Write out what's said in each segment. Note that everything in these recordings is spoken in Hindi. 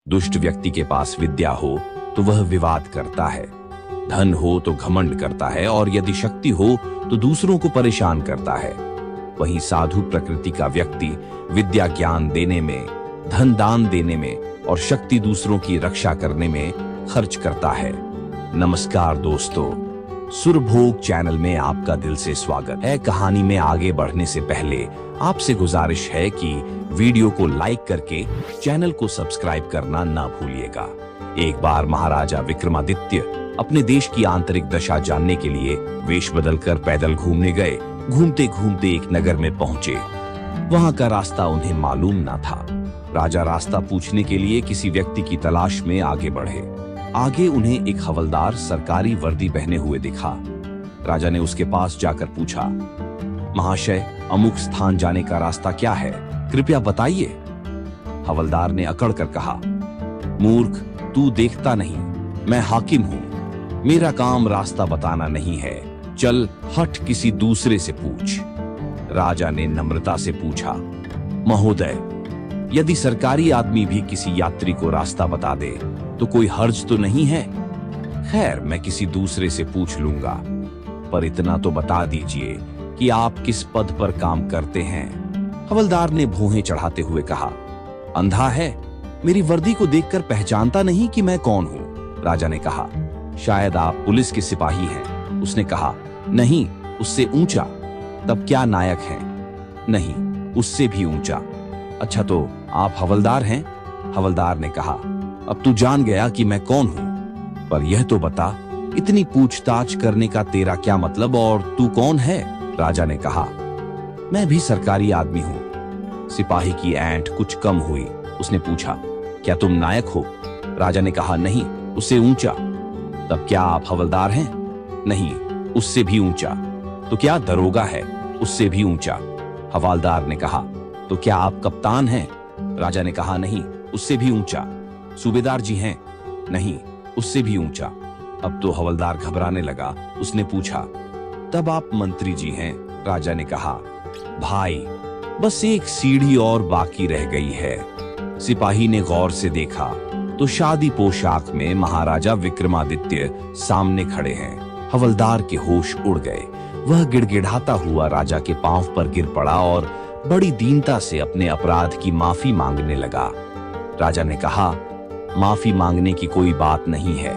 दुष्ट व्यक्ति के पास विद्या हो तो वह विवाद करता है, धन हो तो घमंड करता है, और यदि शक्ति हो तो दूसरों को परेशान करता है। वहीं साधु प्रकृति का व्यक्ति विद्या ज्ञान देने में, धन दान देने में और शक्ति दूसरों की रक्षा करने में खर्च करता है। नमस्कार दोस्तों, सुरभोग चैनल में आपका दिल से स्वागत है। कहानी में आगे बढ़ने से पहले आपसे गुजारिश है कि वीडियो को लाइक करके चैनल को सब्सक्राइब करना ना भूलिएगा। एक बार महाराजा विक्रमादित्य अपने देश की आंतरिक दशा जानने के लिए वेश बदलकर पैदल घूमने गए। घूमते घूमते एक नगर में पहुंचे। वहां का रास्ता उन्हें मालूम ना था। राजा रास्ता पूछने के लिए किसी व्यक्ति की तलाश में आगे बढ़े। आगे उन्हें एक हवलदार सरकारी वर्दी पहने हुए दिखा। राजा ने उसके पास जाकर पूछा, महाशय, अमुक स्थान जाने का रास्ता क्या है, कृपया बताइए। हवलदार ने अकड़ कर कहा, मूर्ख, तू देखता नहीं, मैं हाकिम हूं। मेरा काम रास्ता बताना नहीं है, चल हट किसी दूसरे से पूछ। राजा ने नम्रता से पूछा, महोदय, यदि सरकारी आदमी भी किसी यात्री को रास्ता बता दे तो कोई हर्ज तो नहीं है? खैर, मैं किसी दूसरे से पूछ लूंगा, पर इतना तो बता दीजिए कि आप किस पद पर काम करते हैं। हवलदार ने भौहें चढ़ाते हुए कहा, अंधा है, मेरी वर्दी को देखकर पहचानता नहीं कि मैं कौन हूं। राजा ने कहा, शायद आप पुलिस के सिपाही हैं। उसने कहा, नहीं, उससे ऊंचा। तब क्या नायक हैं? नहीं, उससे भी ऊंचा। अच्छा, तो आप हवलदार हैं? हवलदार ने कहा, अब तू जान गया कि मैं कौन हूं, पर यह तो बता, इतनी पूछताछ करने का तेरा क्या मतलब, और तू कौन है? राजा ने कहा, मैं भी सरकारी आदमी हूं। सिपाही की ऐंठ कुछ कम हुई। उसने पूछा, क्या तुम नायक हो? राजा ने कहा, नहीं, उससे ऊंचा। तब क्या आप हवलदार हैं? नहीं, उससे भी ऊंचा। तो क्या दरोगा है? उससे भी ऊंचा। हवलदार ने कहा, तो क्या आप कप्तान हैं? राजा ने कहा, नहीं, उससे भी ऊंचा। सूबेदार जी हैं? नहीं, उससे भी ऊंचा। अब तो हवलदार घबराने लगा। उसने पूछा, तब आप मंत्री जी हैं? राजा ने कहा, भाई, बस एक सीढ़ी और बाकी रह गई है। सिपाही ने गौर से देखा तो शादी पोशाक में महाराजा विक्रमादित्य सामने खड़े हैं। हवलदार के होश उड़ गए। वह गिड़गिड़ाता हुआ राजा के पांव पर गिर पड़ा और बड़ी दीनता से अपने अपराध की माफी मांगने लगा। राजा ने कहा, माफी मांगने की कोई बात नहीं है।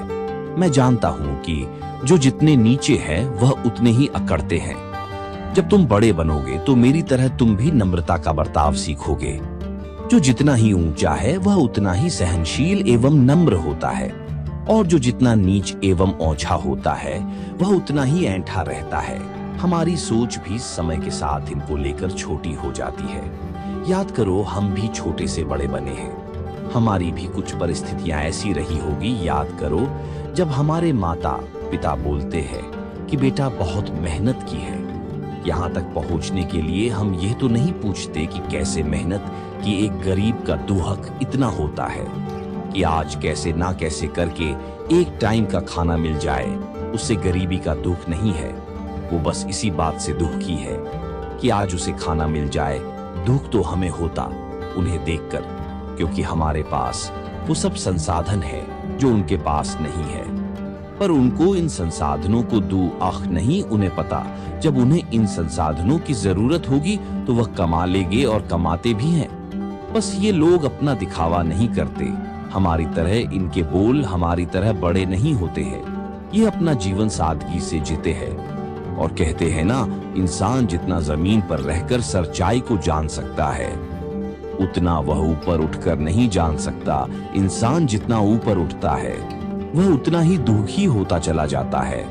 मैं जानता हूं कि जो जितने नीचे है वह उतने ही अकड़ते हैं। जब तुम बड़े बनोगे तो मेरी तरह तुम भी नम्रता का बर्ताव सीखोगे। जो जितना ही ऊंचा है वह उतना ही सहनशील एवं नम्र होता है, और जो जितना नीच एवं ओछा होता है वह उतना ही ऐंठा रहता है। हमारी सोच भी समय के साथ इनको लेकर छोटी हो जाती है। याद करो, हम भी छोटे से बड़े बने हैं। हमारी भी कुछ परिस्थितियां ऐसी रही होगी। याद करो, जब हमारे माता पिता बोलते हैं कि बेटा बहुत मेहनत की है, यहाँ तक पहुँचने के लिए हम ये तो नहीं पूछते कि कैसे मेहनत कि एक गरीब का दुहक इतना होता है कि आज कैसे ना कैसे करके एक टाइम का खाना मिल जाए। उससे गरीबी का दुख नहीं है, वो बस इसी बात से दुखी है कि आज उसे खाना मिल जाए। दुख तो हमें होता उन्हें देखकर, क्योंकि हमारे पास वो सब संसाधन है जो उनके पास नहीं है। पर उनको इन संसाधनों को आख नहीं उन्हें पता, जब उन्हें इन संसाधनों की जरूरत होगी तो वह कमा लेंगे, और कमाते भी हैं। बस ये लोग अपना दिखावा नहीं करते। हमारी तरह इनके बोल हमारी तरह बड़े नहीं होते हैं। ये अपना जीवन सादगी से जीते हैं, और कहते हैं ना, इंसान जितना जमीन पर रहकर सच्चाई को जान सकता है, उतना वह ऊपर उठकर नहीं जान सकता। इंसान जितना ऊपर उठता है वह उतना ही दुखी होता चला जाता है।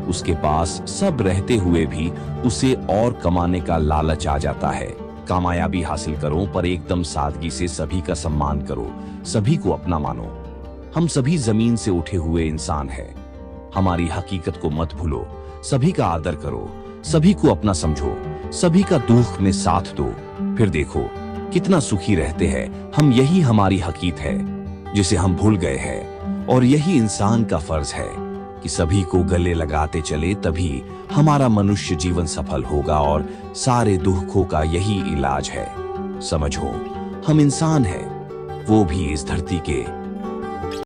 उसके पास सब रहते हुए भी उसे और कमाने का लालच आ जाता है। कामयाबी हासिल करो, पर एकदम सादगी से सभी का सम्मान करो, सभी को अपना मानो। हम सभी जमीन से उठे हुए इंसान हैं। हमारी हकीकत को मत भूलो, सभी का आदर करो, सभी को अपना समझो, सभी का दुख में साथ दो, फिर देखो कितना सुखी रहते हैं हम। यही हमारी हकीकत है जिसे हम भूल गए हैं, और यही इंसान का फर्ज है कि सभी को गले लगाते चले, तभी हमारा मनुष्य जीवन सफल होगा, और सारे दुखों का यही इलाज है। समझो, हम इंसान हैं, वो भी इस धरती के